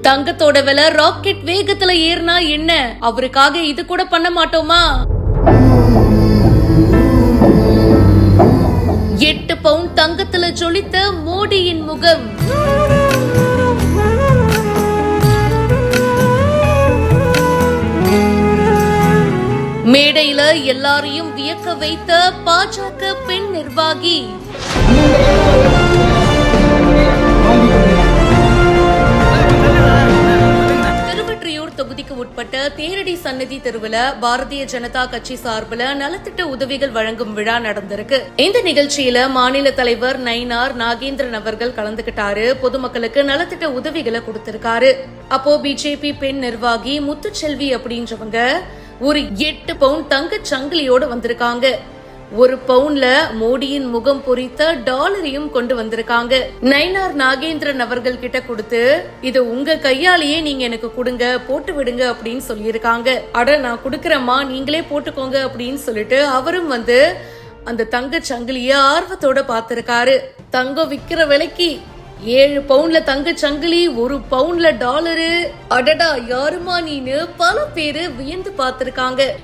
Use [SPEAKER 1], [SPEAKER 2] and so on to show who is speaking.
[SPEAKER 1] தங்கத்தோட விலை ராக்கெட் வேகத்துல ஏறினா என்ன, அவருக்காக இது கூட பண்ண மாட்டோமா? 8 பவுண்ட் தங்கத்துல ஜொலித்த மோடியின் முகம். மேடையில எல்லாரையும் வியக்க வைத்த பாஜக பெண் நிர்வாகி. திருவொற்றியூர் தொகுதிக்கு உட்பட்ட தேரடி சன்னதி தெருவில் பாரதிய ஜனதா கட்சி சார்பில் நலத்திட்ட உதவிகள் வழங்கும் விழா நடந்திருக்கு. இந்த நிகழ்ச்சியில மாநில தலைவர் நயினார் நாகேந்திரன் அவர்கள் கலந்துகிட்டாரு. பொதுமக்களுக்கு நலத்திட்ட உதவிகளை கொடுத்திருக்காரு. அப்போ பிஜேபி பெண் நிர்வாகி முத்துச்செல்வி அப்படின்றவங்க ஒரு 8 பவுண்ட் தங்க சங்கிலியோட வந்திருக்காங்க. 1 பவுண்ட்ல மோடியின் முகம் பொறித்த டாலரையும் கொண்டு வந்திருக்காங்க. நயினார் நாகேந்திரன் அவர்கள் கிட்ட கொடுத்து, இது உங்க கையாலேயே நீங்க எனக்கு கொடுங்க, போட்டு விடுங்க அப்படின்னு சொல்லியிருக்காங்க. அட நான் கொடுக்கறேம்மா, நீங்களே போட்டுக்கோங்க அப்படின்னு சொல்லிட்டு அவரும் வந்து அந்த தங்க சங்கிலிய ஆர்வத்தோட பாத்திருக்காரு. தங்கம் விக்கிற விலைக்கு 7 பவுண்ட்ல தங்க சங்கிலி, 1 பவுண்ட்ல டாலரு. அடடா யாருமா நீனு பல பேரு வியந்து பார்த்திருக்காங்க.